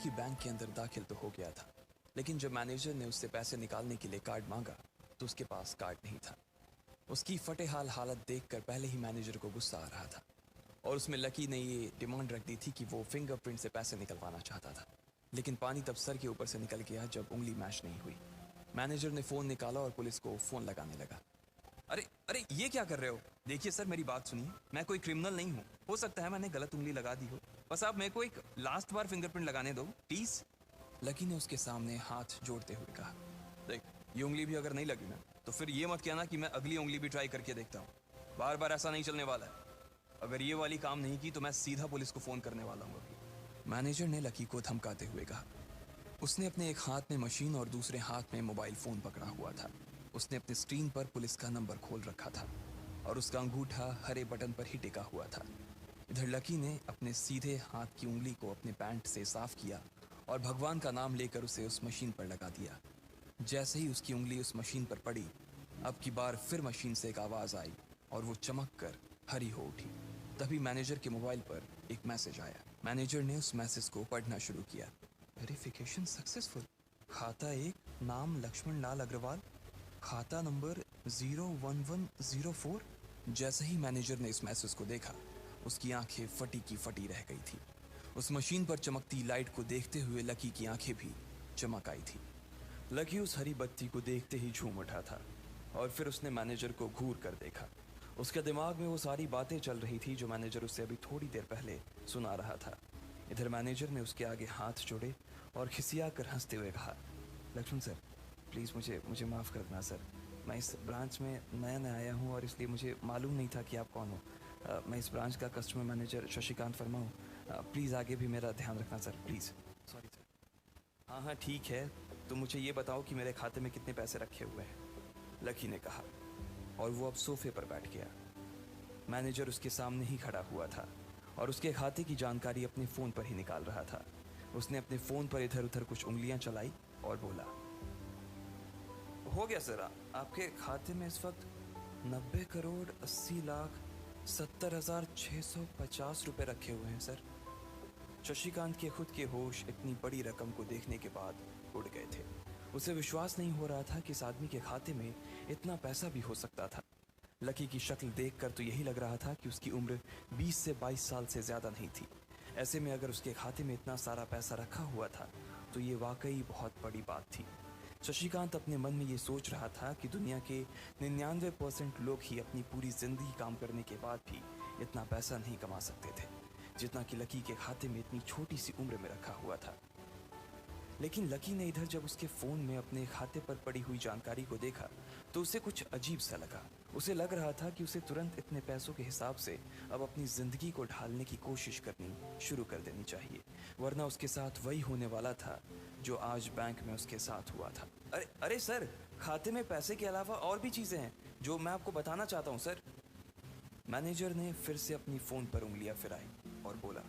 Lucky bank के अंदर दाखिल तो हो गया था, लेकिन जब मैनेजर ने उससे पैसे निकालने के लिए कार्ड मांगा तो उसके पास कार्ड नहीं था। उसकी फटे हाल हालत देखकर पहले ही मैनेजर को गुस्सा आ रहा था और उसमें लकी ने ये डिमांड रख दी थी कि वो फिंगरप्रिंट से पैसे निकलवाना चाहता था। लेकिन पानी तब सर के ऊपर से निकल गया जब उंगली मैच नहीं हुई। मैनेजर ने फ़ोन निकाला और पुलिस को फ़ोन लगाने लगा। अरे अरे ये क्या कर रहे हो? देखिए सर, मेरी बात सुनिए, मैं कोई क्रिमिनल नहीं हूँ। हो सकता है मैंने गलत उंगली लगा दी हो, बस आप मेरे को एक लास्ट बार फिंगरप्रिंट लगाने दो प्लीज़। लकी ने उसके सामने हाथ जोड़ते हुए कहा, देख, ये उंगली भी अगर नहीं लगी ना तो फिर ये मत कहना कि मैं अगली उंगली भी ट्राई करके देखता हूँ। बार बार ऐसा नहीं चलने वाला है। अगर ये वाली काम नहीं की तो मैं सीधा पुलिस को फ़ोन करने वाला हूँ अभी। मैनेजर ने लकी को धमकाते हुए कहा। उसने अपने एक हाथ में मशीन और दूसरे हाथ में मोबाइल फ़ोन पकड़ा हुआ था। उसने अपने स्क्रीन पर पुलिस का नंबर खोल रखा था और उसका अंगूठा हरे बटन पर ही टिका हुआ था। इधर लकी ने अपने सीधे हाथ की उंगली को अपने पैंट से साफ किया और भगवान का नाम लेकर उसे उस मशीन पर लगा दिया। जैसे ही उसकी उंगली उस मशीन पर पड़ी, अब की बार फिर मशीन से एक आवाज़ आई और वो चमक कर हरी हो उठी। तभी मैनेजर के मोबाइल पर एक मैसेज आया। मैनेजर ने उस मैसेज को पढ़ना शुरू किया। Verification successful. खाता एक, नाम लक्ष्मण लाल अग्रवाल, खाता नंबर 01104। जैसे ही मैनेजर ने इस मैसेज को देखा, उसकी आंखें फटी की फटी रह गई थी। उस मशीन पर चमकती लाइट को देखते हुए लकी की आंखें भी चमक आई थी। लकी उस हरी बत्ती को देखते ही झूम उठा था और फिर उसने मैनेजर को घूर कर देखा। उसके दिमाग में वो सारी बातें चल रही थी जो मैनेजर उसे अभी थोड़ी देर पहले सुना रहा था। इधर मैनेजर ने उसके आगे हाथ जोड़े और खिसिया कर हंसते हुए कहा, लक्ष्मण सर, प्लीज़ मुझे माफ़ कर देना सर। मैं इस ब्रांच में नया आया हूँ और इसलिए मुझे मालूम नहीं था कि आप कौन हो। मैं इस ब्रांच का कस्टमर मैनेजर शशिकांत वर्मा हूँ। प्लीज़ आगे भी मेरा ध्यान रखना सर, प्लीज़। Sorry sir. हाँ हाँ ठीक है, तो मुझे ये बताओ कि मेरे खाते में कितने पैसे रखे हुए हैं, लकी ने कहा और वो अब सोफे पर बैठ गया। मैनेजर उसके सामने ही खड़ा हुआ था और उसके खाते की जानकारी अपने फ़ोन पर ही निकाल रहा था। उसने अपने फ़ोन पर इधर उधर कुछ उंगलियां चलाई और बोला, हो गया सर, आपके खाते में इस वक्त 90,80,70,650 रुपये रखे हुए हैं सर। शशिकांत के खुद के होश इतनी बड़ी रकम को देखने के बाद उड़ गए थे। उसे विश्वास नहीं हो रहा था कि इस आदमी के खाते में इतना पैसा भी हो सकता था। लकी की शक्ल देखकर तो यही लग रहा था कि उसकी उम्र 20 से 22 साल से ज़्यादा नहीं थी। ऐसे में अगर उसके खाते में इतना सारा पैसा रखा हुआ था तो ये वाकई बहुत बड़ी बात थी। शशिकांत अपने मन में ये सोच रहा था कि दुनिया के 99% लोग ही अपनी पूरी ज़िंदगी काम करने के बाद भी इतना पैसा नहीं कमा सकते थे जितना कि लकी के खाते में इतनी छोटी सी उम्र में रखा हुआ था। लेकिन लकी ने इधर जब उसके फ़ोन में अपने खाते पर पड़ी हुई जानकारी को देखा तो उसे कुछ अजीब सा लगा। उसे लग रहा था कि उसे तुरंत इतने पैसों के हिसाब से अब अपनी ज़िंदगी को ढालने की कोशिश करनी शुरू कर देनी चाहिए, वरना उसके साथ वही होने वाला था जो आज बैंक में उसके साथ हुआ था। अरे अरे सर, खाते में पैसे के अलावा और भी चीज़ें हैं जो मैं आपको बताना चाहता हूँ सर। मैनेजर ने फिर से अपनी फ़ोन पर उंगलियां फिराई और बोला,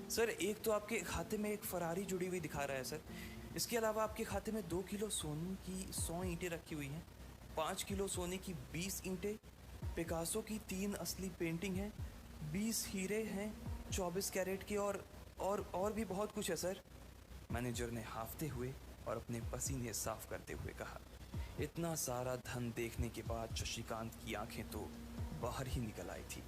सर एक तो आपके खाते में एक फरारी जुड़ी हुई दिखा रहा है सर। इसके अलावा आपके खाते में 2 किलो सोने की 100 ईंटें रखी हुई हैं, 5 किलो सोने की 20 ईंटें, पिकासो की 3 असली पेंटिंग हैं, 20 हीरे हैं 24 कैरेट के और भी बहुत कुछ है सर। मैनेजर ने हाफते हुए और अपने पसीने साफ करते हुए कहा। इतना सारा धन देखने के बाद शशिकांत की आंखें तो बाहर ही निकल आई थी।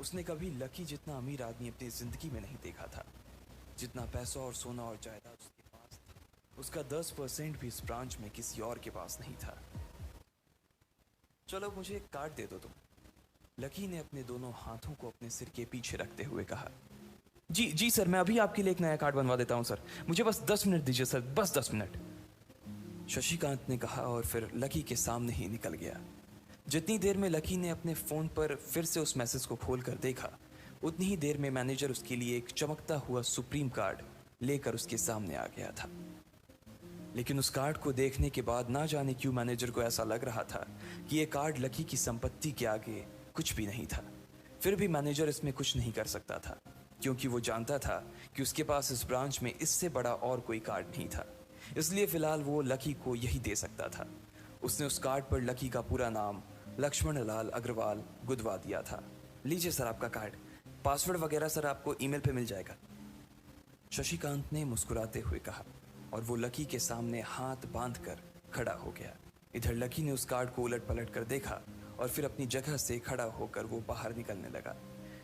उसने कभी लकी जितना अमीर आदमी अपनी जिंदगी में नहीं देखा था। जितना पैसा और सोना और जायदाद उसके पास था, उसका 10% भी इस ब्रांच में किसी और के पास नहीं था। चलो मुझे एक कार्ड दे दो तुम, लकी ने अपने दोनों हाथों को अपने सिर के पीछे रखते हुए कहा। जी जी सर, मैं अभी आपके लिए एक नया कार्ड बनवा देता हूँ सर, मुझे बस 10 मिनट दीजिए सर, बस 10 मिनट, शशिकांत ने कहा और फिर लकी के सामने ही निकल गया। जितनी देर में लकी ने अपने फ़ोन पर फिर से उस मैसेज को खोलकर देखा, उतनी ही देर में मैनेजर उसके लिए एक चमकता हुआ सुप्रीम कार्ड लेकर उसके सामने आ गया था। लेकिन उस कार्ड को देखने के बाद ना जाने क्यों मैनेजर को ऐसा लग रहा था कि यह कार्ड लकी की संपत्ति के आगे कुछ भी नहीं था। फिर भी मैनेजर इसमें कुछ नहीं कर सकता था क्योंकि वो जानता था कि उसके पास इस ब्रांच में इससे बड़ा और कोई कार्ड नहीं था। इसलिए फ़िलहाल वो लकी को यही दे सकता था। उसने उस कार्ड पर लकी का पूरा नाम लक्ष्मण लाल अग्रवाल गुदवा दिया था। लीजिए सर आपका कार्ड, पासवर्ड वगैरह सर आपको ईमेल पे मिल जाएगा। शशिकांत ने मुस्कुराते हुए कहा और वो लकी के सामने हाथ बांधकर खड़ा हो गया। इधर लकी ने उस कार्ड को उलट पलट कर देखा और फिर अपनी जगह से खड़ा होकर वो बाहर निकलने लगा।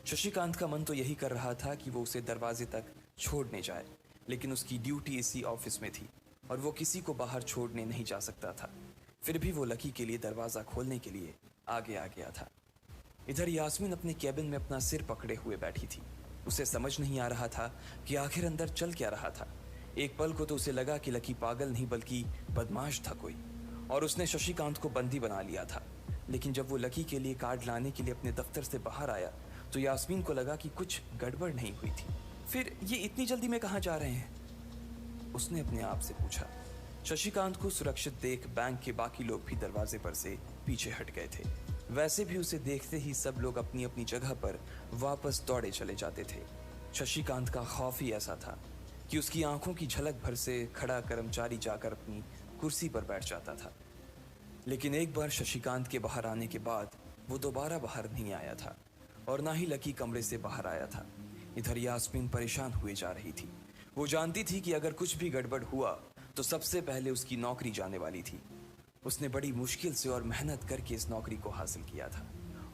शशिकांत का मन तो यही कर रहा था कि वो उसे दरवाजे तक छोड़ने जाए, लेकिन उसकी ड्यूटी इसी ऑफिस में थी और वो किसी को बाहर छोड़ने नहीं जा सकता था। फिर भी वो लकी के लिए दरवाज़ा खोलने के लिए आगे आ गया था। इधर यास्मीन अपने कैबिन में अपना सिर पकड़े हुए बैठी थी। उसे समझ नहीं आ रहा था कि आखिर अंदर चल क्या रहा था। एक पल को तो उसे लगा कि लकी पागल नहीं बल्कि बदमाश था कोई, और उसने शशिकांत को बंदी बना लिया था। लेकिन जब वो लकी के लिए कार्ड लाने के लिए अपने दफ्तर से बाहर आया तो यास्मीन को लगा कि कुछ गड़बड़ नहीं हुई थी। फिर ये इतनी जल्दी में कहाँ जा रहे हैं? उसने अपने आप से पूछा। शशिकांत को सुरक्षित देख बैंक के बाकी लोग भी दरवाजे पर से पीछे हट गए थे। वैसे भी उसे देखते ही सब लोग अपनी अपनी जगह पर वापस दौड़े चले जाते थे। शशिकांत का खौफ ही ऐसा था कि उसकी आंखों की झलक भर से खड़ा कर्मचारी जाकर अपनी कुर्सी पर बैठ जाता था। लेकिन एक बार शशिकांत के बाहर आने के बाद वो दोबारा बाहर नहीं आया था और ना ही लकी कमरे से बाहर आया था। इधर यास्मीन परेशान हुए जा रही थी। वो जानती थी कि अगर कुछ भी गड़बड़ हुआ तो सबसे पहले उसकी नौकरी जाने वाली थी। उसने बड़ी मुश्किल से और मेहनत करके इस नौकरी को हासिल किया था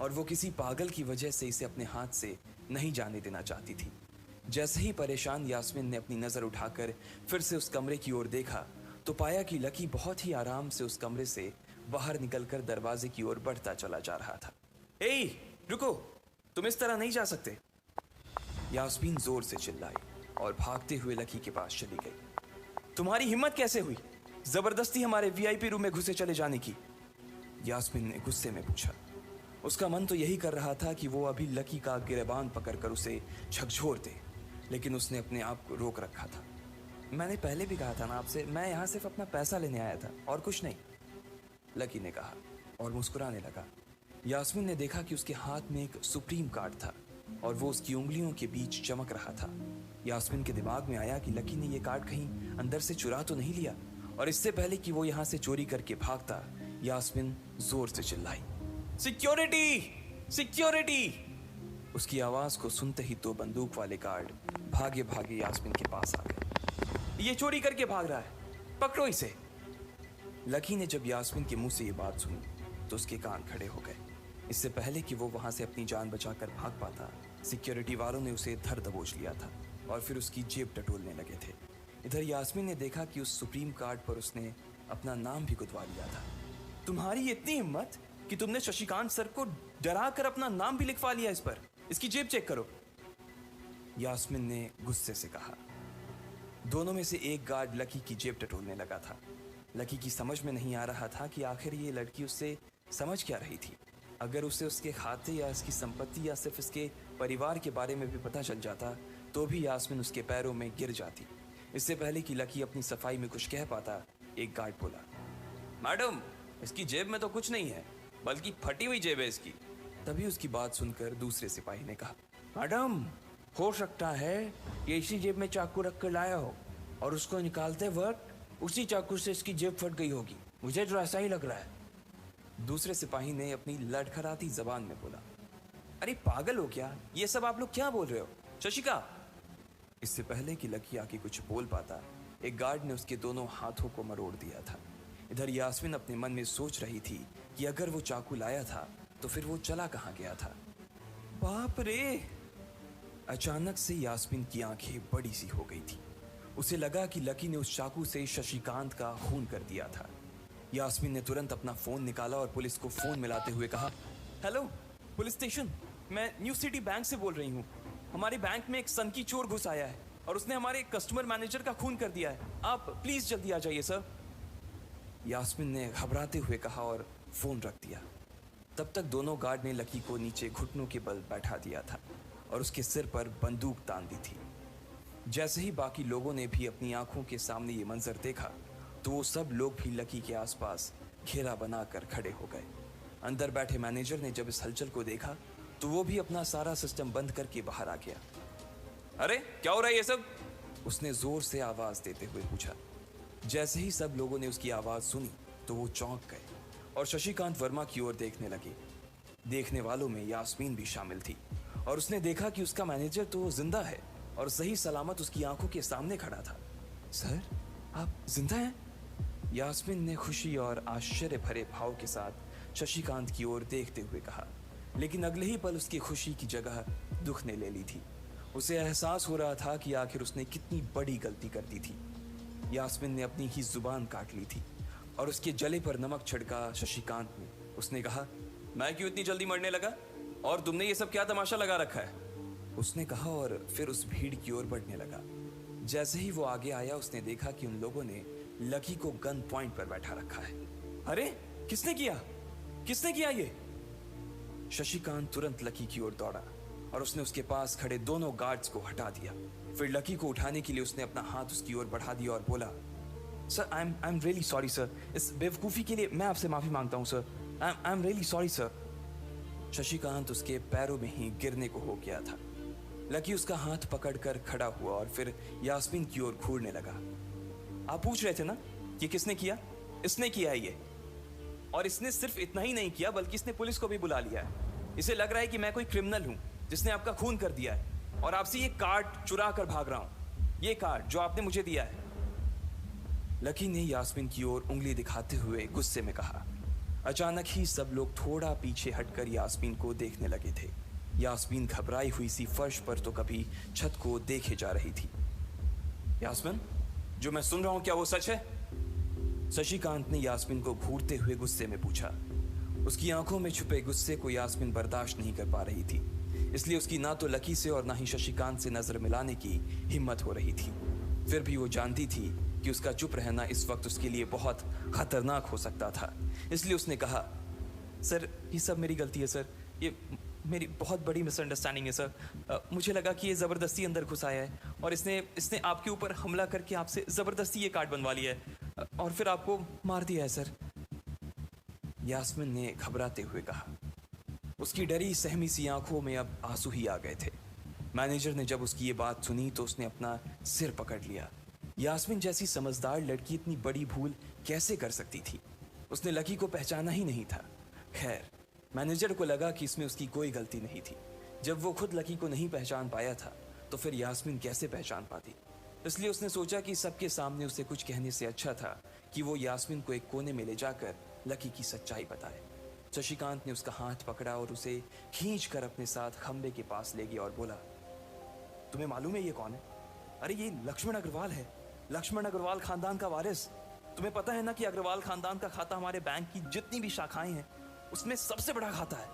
और वो किसी पागल की वजह से इसे अपने हाथ से नहीं जाने देना चाहती थी। जैसे ही परेशान यास्मीन ने अपनी नज़र उठाकर फिर से उस कमरे की ओर देखा तो पाया कि लकी बहुत ही आराम से उस कमरे से बाहर निकलकर दरवाजे की ओर बढ़ता चला जा रहा था। ए, रुको, तुम इस तरह नहीं जा सकते। यास्मीन जोर से चिल्लाई और भागते हुए लकी के पास चली गई। तुम्हारी हिम्मत कैसे हुई जबरदस्ती हमारे वीआईपी रूम में घुसे चले जाने की? यास्मीन ने गुस्से में पूछा। उसका मन तो यही कर रहा था कि वो अभी लकी का गिरबान पकड़कर उसे झकझोर दे, लेकिन उसने अपने आप को रोक रखा था। मैंने पहले भी कहा था ना आपसे, मैं यहाँ सिर्फ अपना पैसा लेने आया था और कुछ नहीं, लकी ने कहा और मुस्कुराने लगा। यास्मीन ने देखा कि उसके हाथ में एक सुप्रीम कार्ड था और वो उसकी उंगलियों के बीच चमक रहा था। यास्मीन के दिमाग में आया कि लकी ने ये कार्ड कहीं अंदर से चुरा तो नहीं लिया, और इससे पहले कि वो यहाँ से चोरी करके भागता यास्मीन जोर से चिल्लाई, सिक्योरिटी, सिक्योरिटी। उसकी आवाज को सुनते ही तो बंदूक वाले गार्ड भागे भागे यास्मीन के पास आ गए। ये चोरी करके भाग रहा है, पकड़ो इसे। लकी ने जब यास्मीन के मुंह से ये बात सुनी तो उसके कान खड़े हो गए। इससे पहले कि वो वहां से अपनी जान बचाकर भाग पाता, सिक्योरिटी वालों ने उसे धर दबोच लिया था और फिर उसकी जेब टटोलने लगे थे। इधर यास्मीन ने देखा कि उस सुप्रीम कार्ड पर उसने अपना नाम भी गुदवा लिया था। तुम्हारी इतनी हिम्मत कि तुमने शशिकांत सर को डरा कर अपना नाम भी लिखवा लिया इस पर? इसकी जेब चेक करो, यास्मीन ने गुस्से से कहा। दोनों में से एक गार्ड लकी की जेब टटोलने लगा था। लकी की समझ में नहीं आ रहा था कि आखिर ये लड़की उससे समझ क्या रही थी। अगर उसे उसके खाते या इसकी संपत्ति या सिर्फ इसके परिवार के बारे में भी पता चल जाता तो भी यास्मीन उसके पैरों में गिर जाती। इससे पहले कि लकी अपनी सफाई में कुछ कह पाता, एक गार्ड बोला, मैडम, इसकी जेब में तो कुछ नहीं है, बल्कि फटी हुई जेब है इसकी। तभी उसकी बात सुनकर दूसरे सिपाही ने कहा, मैडम, हो सकता है ये इसी जेब में चाकू रख कर लाया हो और उसको निकालते वक्त उसी चाकू से इसकी जेब फट गई होगी, मुझे तो ऐसा ही लग रहा है। दूसरे सिपाही ने अपनी लड़खड़ाती जबान में बोला, अरे पागल हो क्या, ये सब आप लोग क्या बोल रहे हो? शशिका। इससे पहले कि लकी आके कुछ बोल पाता, एक गार्ड ने उसके दोनों हाथों को मरोड़ दिया था। इधर यास्मीन अपने मन में सोच रही थी कि अगर वो चाकू लाया था तो फिर वो चला कहाँ गया था। बाप रे! अचानक से यास्मीन की आंखें बड़ी सी हो गई थी। उसे लगा कि लकी ने उस चाकू से शशिकांत का खून कर दिया था। यास्मीन ने तुरंत अपना फोन निकाला और पुलिस को फोन मिलाते हुए कहा, हेलो पुलिस स्टेशन, मैं न्यू सिटी बैंक से बोल रही हूँ। हमारे बैंक में एक सनकी चोर घुस आया है और उसने हमारे कस्टमर मैनेजर का खून कर दिया है। आप प्लीज जल्दी आ जाइए सर। यास्मीन ने घबराते हुए कहा और फोन रख दिया। तब तक दोनों गार्ड ने लकी को नीचे घुटनों के बल बैठा दिया था और उसके सिर पर बंदूक तान दी थी। जैसे ही बाकी लोगों ने भी अपनी आंखों के सामने ये मंजर देखा तो वो सब लोग भी लकी के आसपास घेरा बनाकर खड़े हो गए। अंदर बैठे मैनेजर ने जब इस हलचल को देखा तो वो भी अपना सारा सिस्टम बंद करके बाहर आ गया। अरे क्या हो रहा है ये सब? उसने जोर से आवाज देते हुए पूछा। जैसे ही सब लोगों ने उसकी आवाज सुनी तो वो चौंक गए और शशिकांत वर्मा की ओर देखने लगे। देखने वालों में यास्मीन भी शामिल थी और उसने देखा कि उसका मैनेजर तो जिंदा है और सही सलामत उसकी आंखों के सामने खड़ा था। सर, आप जिंदा हैं? यास्मीन ने खुशी और आश्चर्य भरे भाव के साथ शशिकांत की ओर देखते हुए कहा, लेकिन अगले ही पल उसकी खुशी की जगह दुख ने ले ली थी। उसे एहसास हो रहा था कि आखिर उसने कितनी बड़ी गलती कर दी थी। यास्मीन ने अपनी ही जुबान काट ली थी और उसके जले पर नमक छिड़का शशिकांत ने। उसने कहा, मैं क्यों इतनी जल्दी मरने लगा और तुमने ये सब क्या तमाशा लगा रखा है? उसने कहा और फिर उस भीड़ की ओर बढ़ने लगा। जैसे ही वो आगे आया उसने देखा कि उन लोगों ने लकी को गन पॉइंट पर बैठा रखा है। अरे किसने किया ये? शशिकांत तुरंत लकी की ओर दौड़ा और उसने उसके पास खड़े दोनों गार्ड्स को हटा दिया। फिर लकी को उठाने के लिए उसने अपना हाथ उसकी ओर बढ़ा दिया और बोला, sir I am really sorry sir, इस बेवकूफ़ी के लिए मैं आपसे माफ़ी मांगता हूँ sir, I am really sorry sir. Shashikant उसके पैरों में ही गिरने को हो गया था। लकी उसका हाथ पकड़कर खड़ा हुआ और फिर यास्मीन की ओर घूरने लगा। आप पूछ रहे थे ना कि किसने किया? इसने किया है ये, और इसने सिर्फ इतना ही नहीं किया बल्कि इसने पुलिस को भी बुला लिया है। इसे लग रहा है कि मैं कोई क्रिमिनल हूं जिसने आपका खून कर दिया है और आपसे ये कार्ड चुरा कर भाग रहा हूं, ये कार्ड जो आपने मुझे दिया है। लकी ने यास्मीन की ओर उंगली दिखाते हुए गुस्से में कहा। अचानक ही सब लोग थोड़ा पीछे हटकर यास्मीन को देखने लगे थे। यास्मीन घबराई हुई सी फर्श पर तो कभी छत को देखे जा रही थी। यास्मीन, जो मैं सुन रहा हूं क्या वो सच है? शशिकांत ने यास्मीन को घूरते हुए गुस्से में पूछा। उसकी आंखों में छुपे गुस्से को यास्मीन बर्दाश्त नहीं कर पा रही थी, इसलिए उसकी ना तो लकी से और ना ही शशिकांत से नजर मिलाने की हिम्मत हो रही थी। फिर भी वो जानती थी कि उसका चुप रहना इस वक्त उसके लिए बहुत खतरनाक हो सकता था, इसलिए उसने कहा, सर ये सब मेरी गलती है सर, ये मेरी बहुत बड़ी मिसअंडरस्टैंडिंग है सर। मुझे लगा कि ये ज़बरदस्ती अंदर घुस आया है और इसने आपके ऊपर हमला करके आपसे ज़बरदस्ती ये कार्ड बनवा लिया है और फिर आपको मार दिया है सर। यास्मीन ने घबराते हुए कहा। उसकी डरी सहमी सी आंखों में अब आंसू ही आ गए थे। मैनेजर ने जब उसकी ये बात सुनी तो उसने अपना सिर पकड़ लिया। यास्मीन जैसी समझदार लड़की इतनी बड़ी भूल कैसे कर सकती थी? उसने लकी को पहचाना ही नहीं था। खैर, मैनेजर को लगा कि इसमें उसकी कोई गलती नहीं थी। जब वो खुद लकी को नहीं पहचान पाया था तो फिर यास्मीन कैसे पहचान पाती? इसलिए उसने सोचा कि सबके सामने उसे कुछ कहने से अच्छा था कि वो यास्मीन को एक कोने में ले जाकर लकी की सच्चाई बताए। शशिकांत ने उसका हाथ पकड़ा और उसे खींच कर अपने साथ खंबे के पास ले गया और बोला, तुम्हें मालूम है ये कौन है? अरे ये लक्ष्मण अग्रवाल है, लक्ष्मण अग्रवाल खानदान का वारिस। तुम्हें पता है ना कि अग्रवाल खानदान का खाता हमारे बैंक की जितनी भी शाखाएं हैं उसमें सबसे बड़ा खाता है।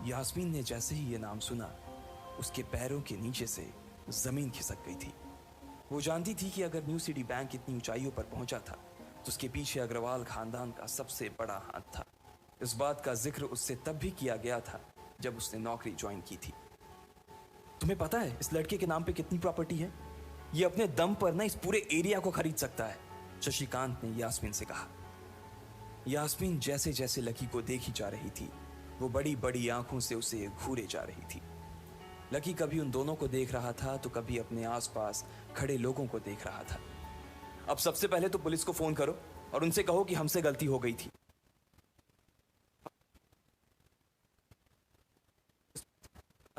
यास्मीन ने जैसे ही ये नाम सुना उसके पैरों के नीचे से जमीन खिसक गई थी। वो जानती थी कि अगर न्यू सिटी बैंक इतनी ऊंचाइयों पर पहुंचा था तो उसके पीछे अग्रवाल खानदान का सबसे बड़ा हाथ था। इस बात का जिक्र उससे तब भी किया गया था जब उसने नौकरी ज्वाइन की थी। तुम्हें पता है इस लड़के के नाम पे कितनी प्रॉपर्टी है? ये अपने दम पर ना इस पूरे एरिया को खरीद सकता है, शशिकांत ने यास्मीन से कहा। यास्मीन जैसे जैसे लकी को देखी जा रही थी वो बड़ी बड़ी आंखों से उसे घूरे जा रही थी। लकी कभी उन दोनों को देख रहा था तो कभी अपने आसपास खड़े लोगों को देख रहा था। अब सबसे पहले तो पुलिस को फोन करो और उनसे कहो कि हमसे गलती हो गई थी।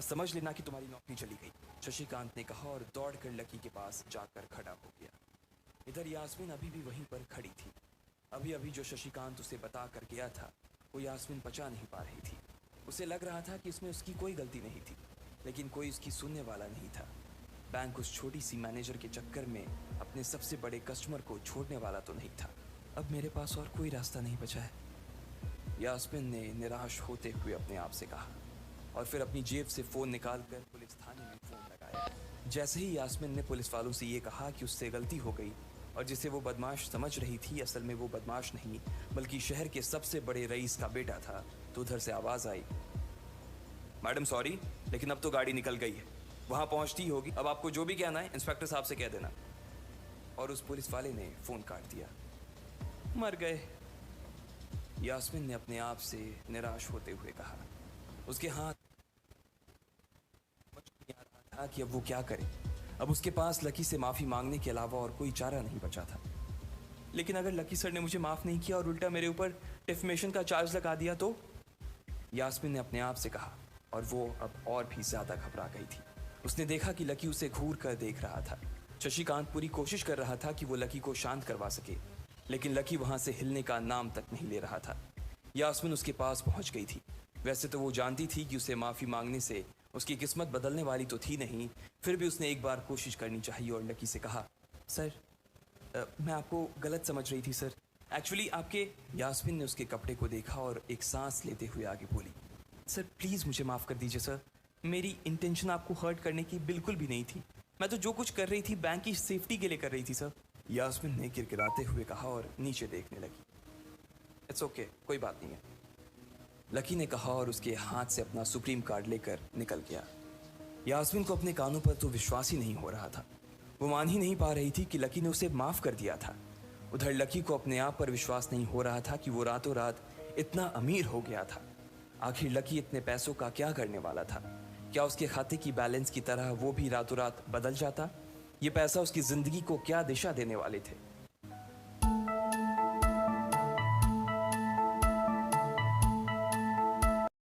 समझ लेना कि तुम्हारी नौकरी चली गई, शशिकांत ने कहा और दौड़कर लकी के पास जाकर खड़ा हो गया। इधर यास्मीन अभी भी वहीं पर खड़ी थी। अभी अभी जो शशिकांत उसे बता कर गया था वो यास्मीन पचा नहीं पा रही थी। उसे लग रहा था कि इसमें उसकी कोई गलती नहीं थी, लेकिन कोई उसकी सुनने वाला नहीं था। बैंक उस छोटी सी मैनेजर के चक्कर में अपने सबसे बड़े कस्टमर को छोड़ने वाला तो नहीं था। अब मेरे पास और कोई रास्ता नहीं बचा है, यास्मीन ने निराश होते हुए अपने आप से कहा और फिर अपनी जेब से फ़ोन निकालकर पुलिस थाने में फ़ोन लगाया। जैसे ही यास्मीन ने पुलिस वालों से ये कहा कि उससे गलती हो गई और जिसे वो बदमाश समझ रही थी असल में वो बदमाश नहीं बल्कि शहर के सबसे बड़े रईस का बेटा था, तो उधर से आवाज़ आई, मैडम सॉरी लेकिन अब तो गाड़ी निकल गई है, वहाँ पहुँचती होगी, अब आपको जो भी कहना है इंस्पेक्टर साहब से कह देना। और उस पुलिस वाले ने फ़ोन काट दिया। मर गए, यास्मीन ने अपने आप से निराश होते हुए कहा। उसके हाथ नहीं आ रहा था कि अब वो क्या करे। अब उसके पास लकी से माफ़ी मांगने के अलावा और कोई चारा नहीं बचा था। लेकिन अगर लकी सर ने मुझे माफ़ नहीं किया और उल्टा मेरे ऊपर डिफमेशन का चार्ज लगा दिया तो? यास्मीन ने अपने आप से कहा और वो अब और भी ज़्यादा घबरा गई थी। उसने देखा कि लकी उसे घूर कर देख रहा था। शशिकांत पूरी कोशिश कर रहा था कि वो लकी को शांत करवा सके, लेकिन लकी वहां से हिलने का नाम तक नहीं ले रहा था। यास्मिन उसके पास पहुंच गई थी। वैसे तो वो जानती थी कि उसे माफ़ी मांगने से उसकी किस्मत बदलने वाली तो थी नहीं, फिर भी उसने एक बार कोशिश करनी चाहिए और लकी से कहा, सर मैं आपको गलत समझ रही थी सर। एक्चुअली आपके। यास्मिन ने उसके कपड़े को देखा और एक सांस लेते हुए आगे बोली, सर प्लीज़ मुझे माफ़ कर दीजिए सर। मेरी इंटेंशन आपको हर्ट करने की बिल्कुल भी नहीं थी। मैं तो जो कुछ कर रही थी बैंक की सेफ्टी के लिए कर रही थी सर। यास्मिन ने किरकिराते हुए कहा और नीचे देखने लगी। इट्स ओके, कोई बात नहीं है, लकी ने कहा और उसके हाथ से अपना सुप्रीम कार्ड लेकर निकल गया। यास्मिन को अपने कानों पर तो विश्वास ही नहीं हो रहा था। वो मान ही नहीं पा रही थी कि लकी ने उसे माफ़ कर दिया था। उधर लकी को अपने आप पर विश्वास नहीं हो रहा था कि वो रातों रात इतना अमीर हो गया था। आखिर लकी इतने पैसों का क्या करने वाला था? क्या उसके खाते की बैलेंस की तरह वो भी रातों रात बदल जाता? ये पैसा उसकी ज़िंदगी को क्या दिशा देने वाले थे?